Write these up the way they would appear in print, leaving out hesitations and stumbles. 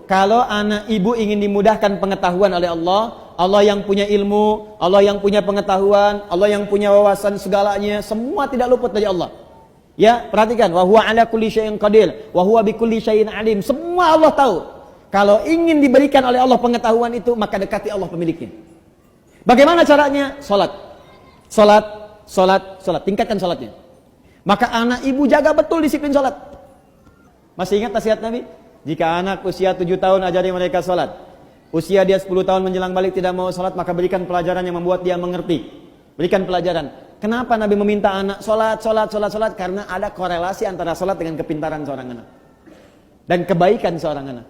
Kalau anak ibu ingin dimudahkan pengetahuan oleh Allah, Allah yang punya ilmu, Allah yang punya pengetahuan, Allah yang punya wawasan segalanya, semua tidak luput dari Allah. Ya, perhatikan, wa huwa ala kulli syai'in qadir, wa huwa bikulli syai'in alim. Semua Allah tahu. Kalau ingin diberikan oleh Allah pengetahuan itu, maka dekati Allah pemiliknya. Bagaimana caranya? Salat. Tingkatkan salatnya. Maka anak ibu jaga betul disiplin salat. Masih ingat nasihat Nabi? Jika anak usia 7 tahun ajari mereka salat. Usia dia 10 tahun menjelang balik tidak mau salat, maka berikan pelajaran yang membuat dia mengerti. Berikan pelajaran. Kenapa Nabi meminta anak salat? Karena ada korelasi antara salat dengan kepintaran seorang anak. Dan kebaikan seorang anak.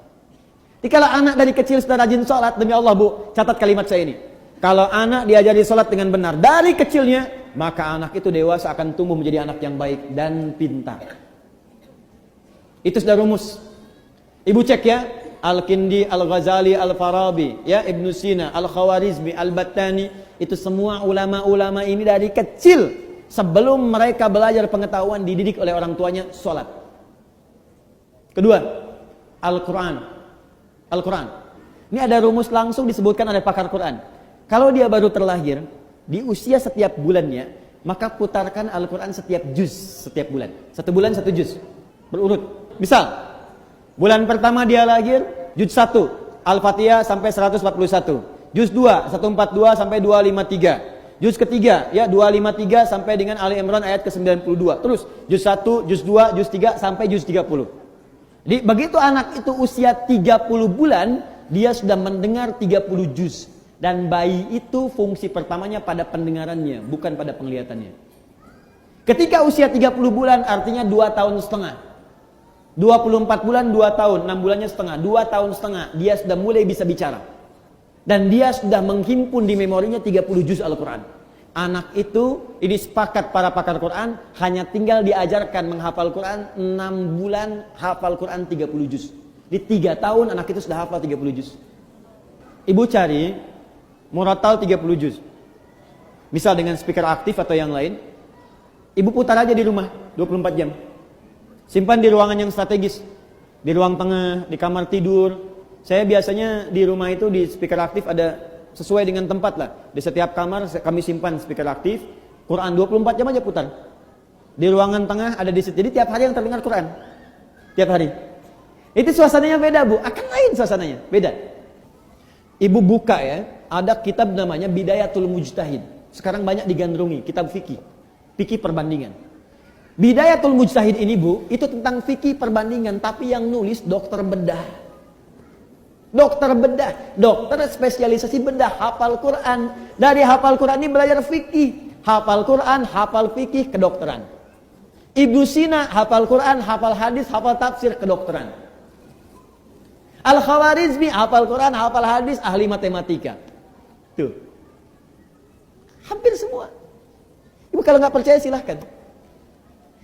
Jadi kalau anak dari kecil sudah rajin salat, demi Allah Bu, catat kalimat saya ini. Kalau anak diajari salat dengan benar dari kecilnya, maka anak itu dewasa akan tumbuh menjadi anak yang baik dan pintar. Itu sudah rumus. Ibu cek ya, Al-Kindi, Al-Ghazali, Al-Farabi, ya, Ibnu Sina, Al-Khawarizmi, Al-Battani, itu semua ulama-ulama ini dari kecil sebelum mereka belajar pengetahuan dididik oleh orang tuanya salat. Kedua, Al-Quran. Al-Quran. Ini ada rumus langsung disebutkan oleh pakar Quran. Kalau dia baru terlahir, di usia setiap bulannya, maka putarkan Al-Quran setiap juz setiap bulan. 1 bulan 1 juz. Berurut. Misal, bulan pertama dia lahir, juz 1, Al-Fatihah sampai 141. Juz 2, 142 sampai 253. Juz ketiga, ya 253 sampai dengan Ali Imran ayat ke-92. Terus, juz 1, juz 2, juz 3 sampai juz 30. Jadi, begitu anak itu usia 30 bulan, dia sudah mendengar 30 juz. Dan bayi itu fungsi pertamanya pada pendengarannya, bukan pada penglihatannya. Ketika usia 30 bulan, artinya 2 tahun setengah. 24 bulan 2 tahun, 6 bulannya setengah, 2 tahun setengah, dia sudah mulai bisa bicara. Dan dia sudah menghimpun di memorinya 30 juz Al-Quran. Anak itu, ini sepakat para pakar Quran, hanya tinggal diajarkan menghafal Quran 6 bulan, hafal Quran 30 juz. Di 3 tahun anak itu sudah hafal 30 juz. Ibu cari murattal 30 juz. Misal dengan speaker aktif atau yang lain, ibu putar aja di rumah 24 jam. Simpan di ruangan yang strategis, di ruang tengah, di kamar tidur. Saya biasanya di rumah itu di speaker aktif ada sesuai dengan tempat lah. Di setiap kamar kami simpan speaker aktif, Quran 24 jam aja putar. Di ruangan tengah ada di situ. Jadi tiap hari yang terdengar Quran. Tiap hari. Itu suasananya beda Bu, akan lain suasananya, beda. Ibu buka ya, ada kitab namanya Bidayatul Mujtahid. Sekarang banyak digandrungi, kitab fikih. Fikih perbandingan. Bidayatul Mujtahid ini Bu, itu tentang fikih perbandingan, tapi yang nulis dokter bedah. Dokter bedah, dokter spesialisasi bedah, hafal Quran. Dari hafal Quran ini belajar fikih. Hafal Quran, hafal fikih, kedokteran. Ibnu Sina, hafal Quran, hafal hadis, hafal tafsir, kedokteran. Al-Khawarizmi, hafal Quran, hafal hadis, ahli matematika. Tuh. Hampir semua. Ibu kalau nggak percaya silahkan.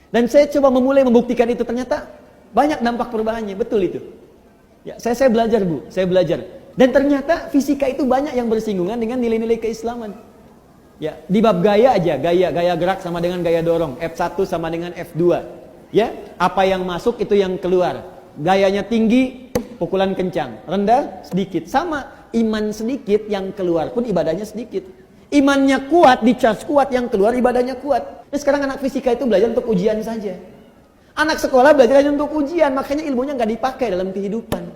Dan saya coba memulai membuktikan itu, ternyata banyak dampak perubahannya, betul itu. Ya, saya belajar Bu, saya belajar. Dan ternyata fisika itu banyak yang bersinggungan dengan nilai-nilai keislaman. Ya, di bab gaya aja, gaya gerak sama dengan gaya dorong, F1 sama dengan F2. Ya, apa yang masuk itu yang keluar. Gayanya tinggi, pukulan kencang, rendah sedikit. Sama, iman sedikit yang keluar pun ibadahnya sedikit. Imannya kuat, dicas kuat, yang keluar ibadahnya kuat. Nah, sekarang anak fisika itu belajar untuk ujian saja. Anak sekolah belajar hanya untuk ujian, makanya ilmunya nggak dipakai dalam kehidupan.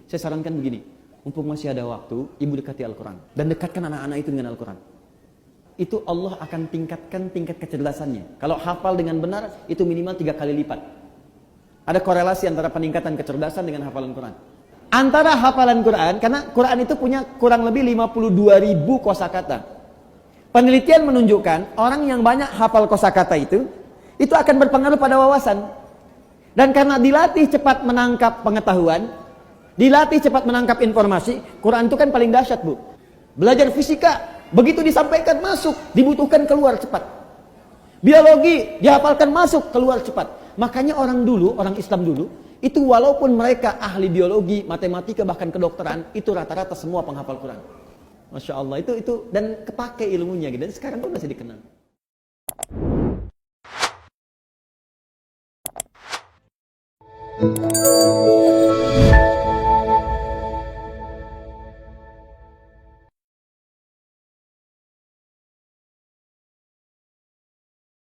Saya sarankan begini, mumpung masih ada waktu, ibu dekati Al-Quran. Dan dekatkan anak-anak itu dengan Al-Quran. Itu Allah akan tingkatkan tingkat kecerdasannya. Kalau hafal dengan benar, itu minimal 3 kali lipat. Ada korelasi antara peningkatan kecerdasan dengan hafalan Quran. Antara hafalan Quran, karena Quran itu punya kurang lebih 52.000 kosakata. Penelitian menunjukkan orang yang banyak hafal kosakata itu akan berpengaruh pada wawasan. Dan karena dilatih cepat menangkap pengetahuan, dilatih cepat menangkap informasi, Quran itu kan paling dahsyat Bu. Belajar fisika, begitu disampaikan masuk, dibutuhkan keluar cepat. Biologi, dihafalkan masuk, keluar cepat. Makanya orang dulu, orang Islam dulu, itu walaupun mereka ahli biologi, matematika, bahkan kedokteran, itu rata-rata semua penghafal Quran. Masya Allah, itu dan kepake ilmunya gitu. Dan sekarang pun masih dikenal.